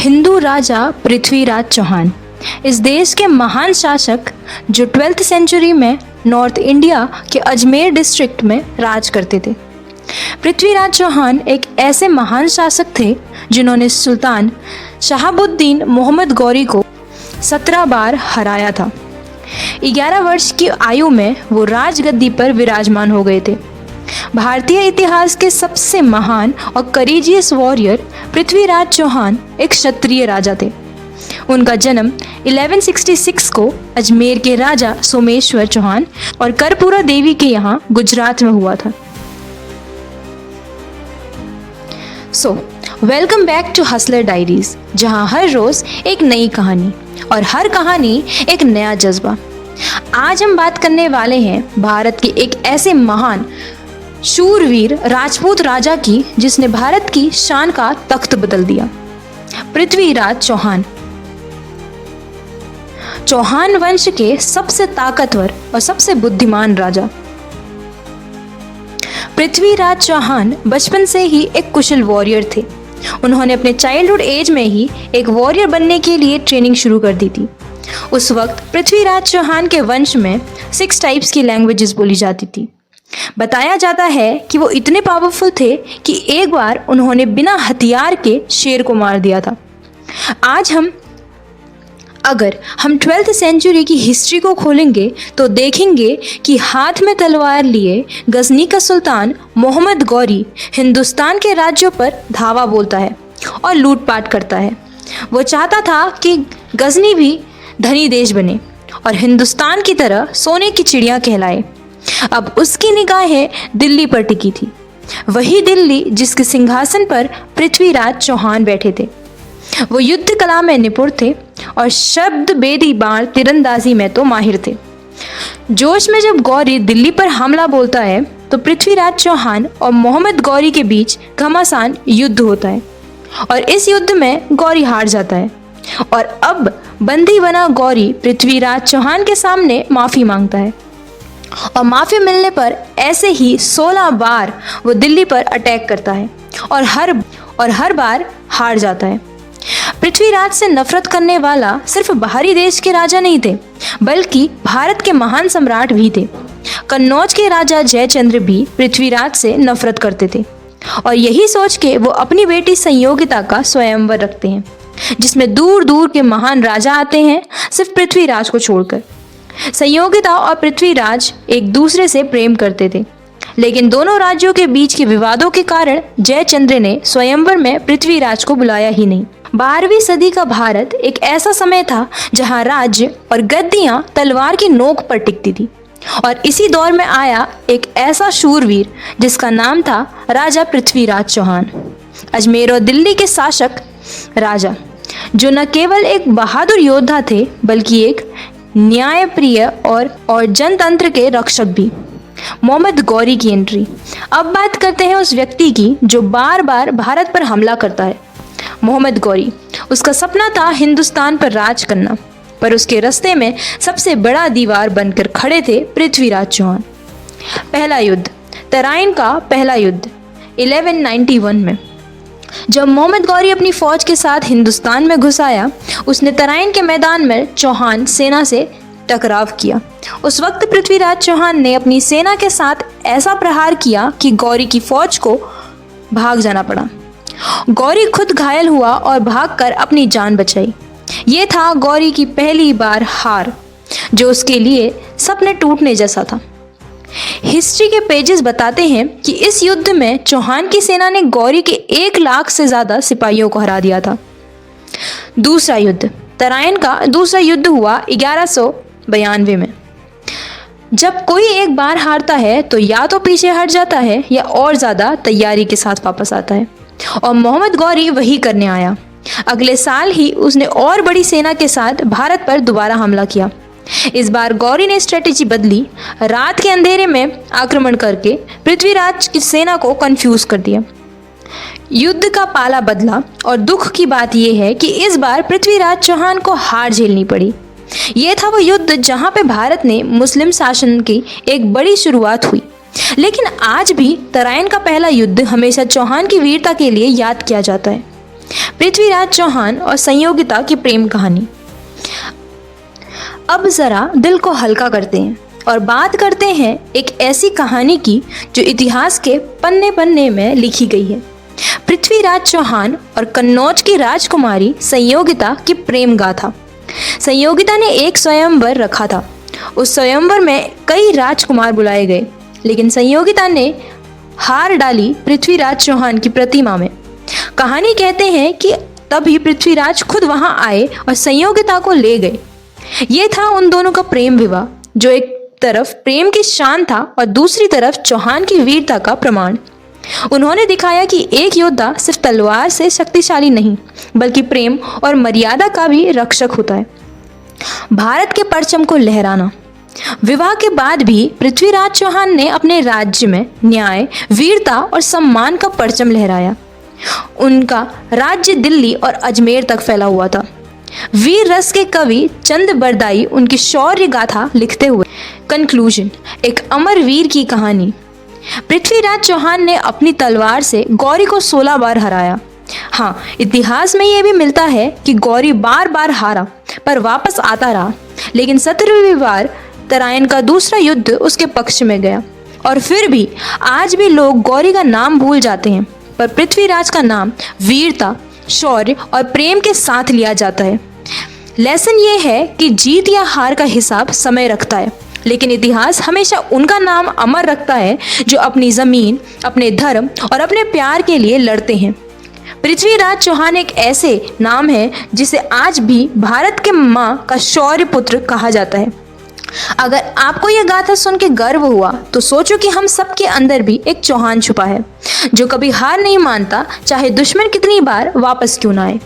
हिंदू राजा पृथ्वीराज चौहान इस देश के महान शासक जो 12th सेंचुरी में नॉर्थ इंडिया के अजमेर डिस्ट्रिक्ट में राज करते थे। पृथ्वीराज चौहान एक ऐसे महान शासक थे जिन्होंने सुल्तान शहाबुद्दीन मोहम्मद गौरी को 17 बार हराया था। 11 वर्ष की आयु में वो राजगद्दी पर विराजमान हो गए थे। भारतीय इतिहास के सबसे महान और करेजियस वॉरियर पृथ्वीराज चौहान एक क्षत्रिय राजा थे। उनका जन्म 1166 को अजमेर के राजा सोमेश्वर चौहान और कर्पूरा देवी के यहाँ गुजरात में हुआ था। Welcome back to hustler diaries, जहाँ हर रोज एक नई कहानी और हर कहानी एक नया जज्बा। आज हम बात करने वाले हैं भारत के एक ऐसे महान शूरवीर राजपूत राजा की जिसने भारत की शान का तख्त बदल दिया। पृथ्वीराज चौहान चौहान वंश के सबसे ताकतवर और सबसे बुद्धिमान राजा। पृथ्वीराज चौहान बचपन से ही एक कुशल वॉरियर थे। उन्होंने अपने चाइल्डहुड एज में ही एक वॉरियर बनने के लिए ट्रेनिंग शुरू कर दी थी। उस वक्त पृथ्वीराज चौहान के वंश में 6 टाइप्स की लैंग्वेजेस बोली जाती थी। बताया जाता है कि वो इतने पावरफुल थे कि एक बार उन्होंने बिना हथियार के शेर को मार दिया था। आज अगर हम 12th सेंचुरी की हिस्ट्री को खोलेंगे तो देखेंगे कि हाथ में तलवार लिए गजनी का सुल्तान मोहम्मद गौरी हिंदुस्तान के राज्यों पर धावा बोलता है और लूटपाट करता है। वो चाहता था कि गजनी भी धनी देश बने और हिंदुस्तान की तरह सोने की चिड़िया कहलाए। अब उसकी निगाहें दिल्ली पर टिकी थी, वही दिल्ली जिसके सिंहासन पर पृथ्वीराज चौहान बैठे थे। वो युद्ध कला में निपुण थे और शब्द बेदी बाण तीरंदाजी में तो माहिर थे। जोश में जब गौरी दिल्ली पर हमला बोलता है तो पृथ्वीराज चौहान और मोहम्मद गौरी के बीच घमासान युद्ध होता है और इस युद्ध में गौरी हार जाता है और अब बंदी बना गौरी पृथ्वीराज चौहान के सामने माफ़ी मांगता है और माफ़ी मिलने पर ऐसे ही 16 बार वो दिल्ली पर अटैक करता है और हर बार हार जाता है। पृथ्वीराज से नफरत करने वाला सिर्फ बाहरी देश के राजा नहीं थे बल्कि भारत के महान सम्राट भी थे। कन्नौज के राजा जयचंद्र भी पृथ्वीराज से नफरत करते थे और यही सोच के वो अपनी बेटी संयोगिता का स्वयंवर रखते हैं जिसमें दूर दूर के महान राजा आते हैं सिर्फ पृथ्वीराज को छोड़कर। संयोगिता और पृथ्वीराज एक दूसरे से प्रेम करते थे, लेकिन दोनों राज्यों के बीच के विवादों के कारण जयचंद्र ने स्वयंवर में पृथ्वीराज को बुलाया ही नहीं। 12वीं सदी का भारत एक ऐसा समय था जहां राज्य और गद्दियां तलवार की नोक पर टिकती थी और इसी दौर में आया एक ऐसा शूरवीर जिसका नाम था राजा पृथ्वीराज चौहान, अजमेर और दिल्ली के शासक राजा, जो न केवल एक बहादुर योद्धा थे बल्कि एक न्यायप्रिय और जनतंत्र के रक्षक भी। मोहम्मद गौरी की एंट्री। अब बात करते हैं उस व्यक्ति की जो बार बार भारत पर हमला करता है। मोहम्मद गौरी, उसका सपना था हिंदुस्तान पर राज करना, पर उसके रास्ते में सबसे बड़ा दीवार बनकर खड़े थे पृथ्वीराज चौहान। पहला युद्ध, तराइन का पहला युद्ध 1191 में जब मोहम्मद गौरी अपनी फौज के साथ हिंदुस्तान में घुस आया, उसने तराइन के मैदान में चौहान सेना से टकराव किया। उस वक्त पृथ्वीराज चौहान ने अपनी सेना के साथ ऐसा प्रहार किया कि गौरी की फौज को भाग जाना पड़ा। गौरी खुद घायल हुआ और भागकर अपनी जान बचाई। ये था गौरी की पहली बार हार, जो उसके लिए सपने टूटने जैसा था। हिस्ट्री के पेजेस बताते हैं कि इस युद्ध में चौहान की सेना ने गौरी के 1 लाख से ज़्यादा सिपाहियों को हरा दिया था। दूसरा युद्ध, तराइन का दूसरा युद्ध हुआ 1192 में। जब कोई एक बार हारता है तो या तो पीछे हट जाता है या और ज़्यादा तैयारी के साथ वापस आता है और मोहम्मद गौरी वही करने आया। अगले साल ही उसने और बड़ी सेना के साथ भारत पर दोबारा हमला किया। इस बार गौरी ने स्ट्रेटेजी बदली। रात के अंधेरे में आक्रमण करके पृथ्वीराज की सेना को कंफ्यूज कर दिया। युद्ध का पाला बदला और दुख की बात यह है कि इस बार पृथ्वीराज चौहान को हार झेलनी पड़ी। यह था वो युद्ध जहां पे भारत ने मुस्लिम शासन की एक बड़ी शुरुआत हुई। लेकिन आज भी तराइन का पहला युद्ध हमेशा चौहान की वीरता के लिए याद किया जाता है। पृथ्वीराज चौहान और संयोगिता की प्रेम कहानी। अब जरा दिल को हल्का करते हैं और बात करते हैं एक ऐसी कहानी की जो इतिहास के पन्ने पन्ने में लिखी गई है। पृथ्वीराज चौहान और कन्नौज की राजकुमारी संयोगिता की प्रेम गाथा। संयोगिता ने एक स्वयंवर रखा था। उस स्वयंवर में कई राजकुमार बुलाए गए, लेकिन संयोगिता ने हार डाली पृथ्वीराज चौहान की प्रतिमा में। कहानी कहते हैं कि तभी पृथ्वीराज खुद वहां आए और संयोगिता को ले गए। ये था उन दोनों का प्रेम विवाह, जो एक तरफ प्रेम की शान था और दूसरी तरफ चौहान की वीरता का प्रमाण। उन्होंने दिखाया कि एक योद्धा सिर्फ तलवार से शक्तिशाली नहीं, बल्कि प्रेम और मर्यादा का भी रक्षक होता है। भारत के परचम को लहराना। विवाह के बाद भी पृथ्वीराज चौहान ने अपने राज्य में न्याय, वीरता और सम्मान का परचम लहराया। उनका राज्य दिल्ली और अजमेर तक फैला हुआ था। वीर रस के कवि चंद बरदाई उनकी शौर्य गाथा लिखते हुए। कंक्लूजन, एक अमर वीर की कहानी। पृथ्वीराज चौहान ने अपनी तलवार से गौरी को 16 बार हराया। हाँ, इतिहास में यह भी मिलता है कि गौरी बार बार हारा पर वापस आता रहा, लेकिन 17वीं बार तराइन का दूसरा युद्ध उसके पक्ष में गया। और फिर भी आज भी लोग गौरी का नाम भूल जाते हैं, पर पृथ्वीराज का नाम वीरता, शौर्य और प्रेम के साथ लिया जाता है। लेसन ये है कि जीत या हार का हिसाब समय रखता है, लेकिन इतिहास हमेशा उनका नाम अमर रखता है जो अपनी ज़मीन, अपने धर्म और अपने प्यार के लिए लड़ते हैं। पृथ्वीराज चौहान एक ऐसे नाम है जिसे आज भी भारत के माँ का शौर्य पुत्र कहा जाता है। अगर आपको यह गाथा सुन के गर्व हुआ तो सोचो कि हम सबके अंदर भी एक चौहान छुपा है, जो कभी हार नहीं मानता, चाहे दुश्मन कितनी बार वापस क्यों ना आए।